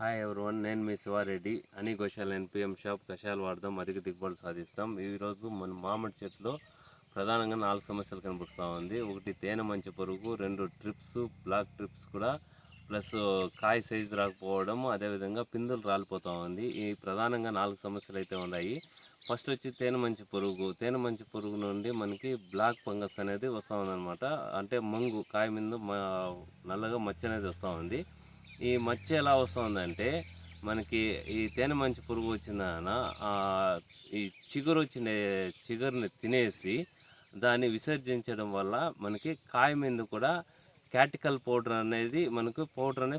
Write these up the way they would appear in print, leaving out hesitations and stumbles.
Hi everyone, నేను మీ శివారెడ్డి. అని గోశాల NPM shop కషాయాలు వాడదాం, అధిక దిగుబడులు సాధిస్తాం. ఈరోజు మన మామిడి చెట్టులో ప్రధానంగా 4 సమస్యలు కనిపిస్తూ ఉంది. ఒకటి తేనె మంచి పురుగు, 2 ట్రిప్స్, బ్లాక్ ట్రిప్స్ కూడా, ప్లస్ కాయ సైజు రాకపోవడం, అదేవిధంగా పిందులు రాలిపోతూ ఉంది. ఈ ప్రధానంగా 4 సమస్యలు అయితే ఉన్నాయి. ఫస్ట్ వచ్చి తేనె మంచి పురుగు. తేనె మంచి పురుగు నుండి మనకి బ్లాక్ ఫంగస్ అనేది వస్తూ ఉందన్నమాట. అంటే మంగు కాయ మీద నల్లగా మచ్చ అనేది వస్తూ ఉంది. ఈ మచ్చ ఎలా వస్తుందంటే, మనకి ఈ తేనె మంచి పురుగు వచ్చిందన ఈ చిగురుని తినేసి దాన్ని విసర్జించడం వల్ల మనకి కాయ మీద కూడా క్యాటికల్ పౌడర్ అనేది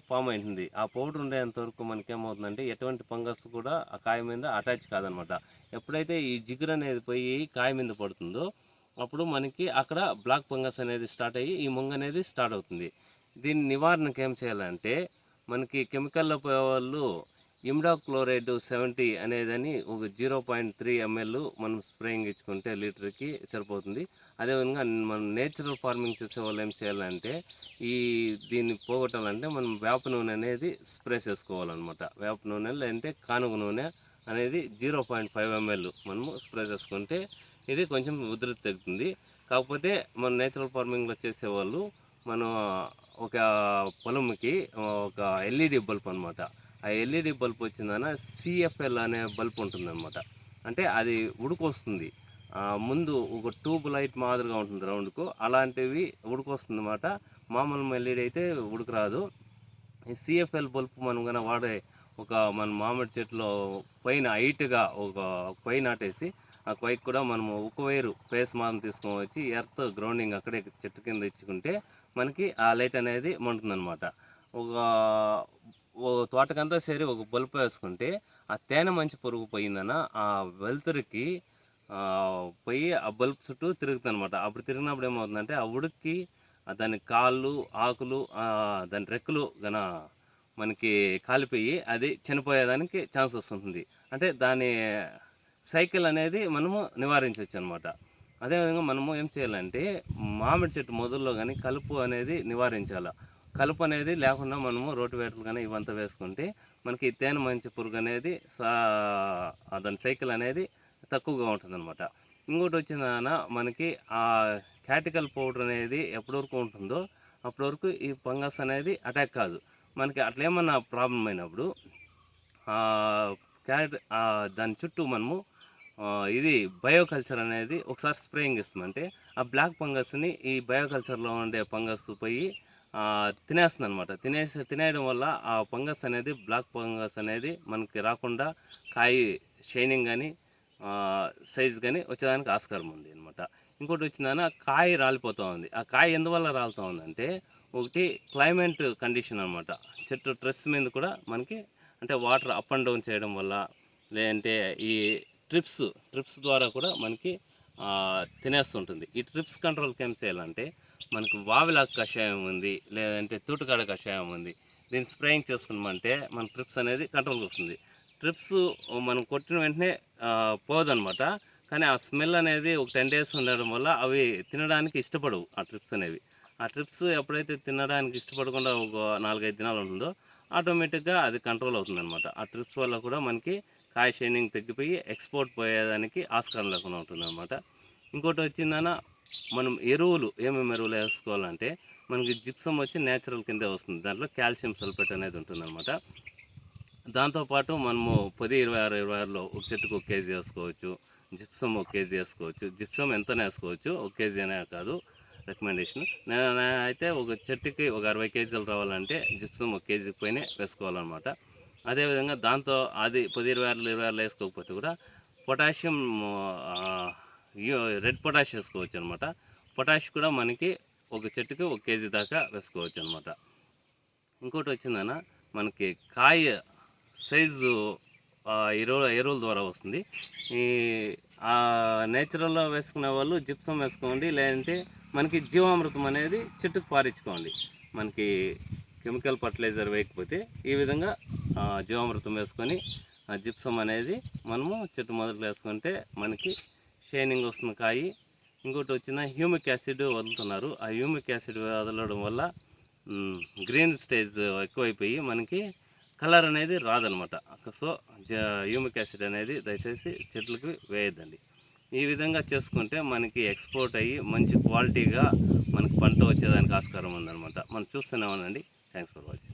ఫామ్ అవుతుంది. ఆ పౌడర్ ఉండేంత వరకు మనకేమవుతుందంటే ఎటువంటి ఫంగస్ కూడా ఆ కాయ మీద అటాచ్ కాదనమాట. ఎప్పుడైతే ఈ జిగురు అనేది పోయి కాయ మీద పడుతుందో అప్పుడు మనకి అక్కడ బ్లాక్ ఫంగస్ అనేది స్టార్ట్ అయ్యి ఈ ముంగ అనేది స్టార్ట్ అవుతుంది. దీని నివారణకు ఏం చేయాలంటే, మనకి కెమికల్ వాళ్ళు ఇమిడాక్లోరైడ్ 70 అనేదని ఒక 0.3 ml మనం స్ప్రేయింగ్ ఇచ్చుకుంటే లీటర్కి సరిపోతుంది. అదేవిధంగా మనం నేచురల్ ఫార్మింగ్ చేసే వాళ్ళు ఏం చేయాలంటే, దీన్ని పోగొట్టాలంటే మనం వేప నూనె అనేది స్ప్రే చేసుకోవాలన్నమాట. వేప నూనె లేదంటే కానుగ నూనె అనేది 0.5 ml మనము స్ప్రే చేసుకుంటే ఇది కొంచెం ఉధృతి తగ్గుతుంది. కాకపోతే మన నేచురల్ ఫార్మింగ్లో చేసేవాళ్ళు మనం ఒక పొలంకి ఒక ఎల్ఈడి బల్బ్ అనమాట. ఆ ఎల్ఈడి బల్బ్ వచ్చిందన సిఎఫ్ఎల్ అనే బల్బ్ ఉంటుందన్నమాట. అంటే అది ఉడుకొస్తుంది. ముందు ఒక ట్యూబ్ లైట్ మాదిరిగా ఉంటుంది రౌండ్కు, అలాంటివి ఉడుకొస్తుంది అన్నమాట. మామూలు ఎల్ఈడి అయితే ఉడుకు రాదు. ఈ సిఎఫ్ఎల్ బల్బ్ మనం కన్నా వాడే మన మామిడి చెట్లో పైన హైట్గా ఒక కొయ్య నాటేసి, ఆ కొయ్యకు కూడా మనము ఒక వైరు పేస్ మాత్రం తీసుకొని వచ్చి ఎర్త్ గ్రౌండింగ్ అక్కడే చెట్టు కింద ఇచ్చుకుంటే మనకి ఆ లైట్ అనేది మంటుందన్నమాట. ఒక తోటకంతా సరి ఒక బల్బు వేసుకుంటే ఆ తేనె మంచి పురుగు పోయిందన ఆ వెలుతురికి పోయి ఆ బల్బ్ చుట్టూ తిరుగుతుంది అనమాట. అప్పుడు తిరిగినప్పుడు ఏమవుతుందంటే ఆ ఉడికి దాని కాళ్ళు, ఆకులు, దాని రెక్కలు మనకి కాలిపోయి అది చనిపోయేదానికి ఛాన్స్ వస్తుంది. అంటే దాని సైకిల్ అనేది మనము నివారించవచ్చు అనమాట. అదేవిధంగా మనము ఏం చేయాలంటే, మామిడి చెట్టు మొదల్లో కానీ కలుపు అనేది నివారించాలి. కలుపు అనేది లేకుండా మనము రోటివేటర్లు కానీ ఇవంతా వేసుకుంటే మనకి తేనె మంచి పురుగు అనేది దాని సైకిల్ అనేది తక్కువగా ఉంటుందన్నమాట. ఇంకోటి వచ్చిందన మనకి ఆ క్యాటికల్ పౌడర్ అనేది ఎప్పటి వరకు ఉంటుందో అప్పటి వరకు ఈ ఫంగస్ అనేది అటాక్ కాదు. మనకి అట్లా ఏమన్నా ప్రాబ్లం అయినప్పుడు దాని చుట్టూ మనము ఇది బయోకల్చర్ అనేది ఒకసారి స్ప్రేయింగ్ ఇస్తుందంటే ఆ బ్లాక్ ఫంగస్ని ఈ బయోకల్చర్లో ఉండే ఫంగస్ పోయి తినేస్తుంది అనమాట. తినేయడం వల్ల ఆ ఫంగస్ అనేది, బ్లాక్ ఫంగస్ అనేది మనకి రాకుండా కాయ షైనింగ్ కానీ సైజ్ కానీ వచ్చేదానికి ఆస్కారం ఉంది అనమాట. ఇంకోటి వచ్చిందన్న కాయ రాలిపోతూ ఉంది. ఆ కాయ ఎందువల్ల రాలుతూ ఉందంటే, ఒకటి క్లైమేట్ కండిషన్ అనమాట. చెట్టు ట్రెస్ మీద కూడా మనకి అంటే వాటర్ అప్ అండ్ డౌన్ చేయడం వల్ల, లేదంటే ఈ ట్రిప్స్ ద్వారా కూడా మనకి తినేస్తుంటుంది. ఈ ట్రిప్స్ కంట్రోల్కి ఏం చేయాలంటే, మనకు వావిలాక్ కషాయం ఉంది, లేదంటే తూటుకాడ కషాయం ఉంది. దీన్ని స్ప్రేయింగ్ చేసుకున్నామంటే మన ట్రిప్స్ అనేది కంట్రోల్కి వస్తుంది. ట్రిప్స్ మనం కొట్టిన వెంటనే పోదనమాట. కానీ ఆ స్మెల్ అనేది ఒక 10 days ఉండడం వల్ల అవి తినడానికి ఇష్టపడవు. ఆ ట్రిప్స్ అనేవి ఎప్పుడైతే తినడానికి ఇష్టపడకుండా ఒక 4-5 దినాలు ఉంటుందో ఆటోమేటిక్గా అది కంట్రోల్ అవుతుందన్నమాట. ఆ ట్రిప్స్ వల్ల కూడా మనకి కాయ షైనింగ్ తగ్గిపోయి ఎక్స్పోర్ట్ పోయేదానికి ఆస్కారం లేకుండా ఉంటుందన్నమాట. ఇంకోటి వచ్చిందన్న, మనం ఏమేమి ఎరువులు వేసుకోవాలంటే, మనకి జిప్సం వచ్చి నేచురల్ కిందే వస్తుంది. దాంట్లో కాల్షియం సల్ఫేట్ అనేది ఉంటుందన్నమాట. దాంతోపాటు మనము 10, 26, 26లో ఒక చెట్టుకు 1 kg వేసుకోవచ్చు. జిప్సం 1 kg వేసుకోవచ్చు. జిప్సం ఎంతనే వేసుకోవచ్చు, 1 kg అనే కాదు రికమెండేషన్. నేను అయితే ఒక చెట్టుకి ఒక 60 kg రావాలంటే జిప్సం 1 kg పైనే వేసుకోవాలన్నమాట. అదేవిధంగా దాంతో అది 10, 26లో వేసుకోకపోతే కూడా పొటాషియం, రెడ్ పొటాష్ వేసుకోవచ్చు అనమాట. పొటాష్ కూడా మనకి ఒక చెట్టుకి 1 kg దాకా వేసుకోవచ్చు అనమాట. ఇంకోటి వచ్చిందన్న, మనకి కాయ సైజు ఎరువుల ద్వారా వస్తుంది. ఈ నేచురల్లో వేసుకునే వాళ్ళు జిప్సం వేసుకోండి, లేదంటే మనకి జీవామృతం అనేది చెట్టుకు పారించుకోండి. మనకి కెమికల్ ఫర్టిలైజర్ వేయకపోతే ఈ విధంగా జీవామృతం వేసుకొని జిప్సం అనేది మనము చెట్టు మొదట్లో వేసుకుంటే మనకి షైనింగ్ వస్తుంది కాయి. ఇంకోటి వచ్చిన హ్యూమిక్ యాసిడ్ వదులుతున్నారు. ఆ హ్యూమిక్ యాసిడ్ వదలడం వల్ల గ్రీన్ స్టేజ్ ఎక్కువైపోయి మనకి కలర్ అనేది రాదనమాట. సో హ్యూమిక్ యాసిడ్ అనేది దయచేసి చెట్లకు వేయద్దండి. ఈ విధంగా చేసుకుంటే మనకి ఎక్స్పోర్ట్ అయ్యి మంచి క్వాలిటీగా మనకు పంట వచ్చేదానికి ఆస్కారం ఉందన్నమాట. మనం చూస్తున్నామనండి. Thanks for watching.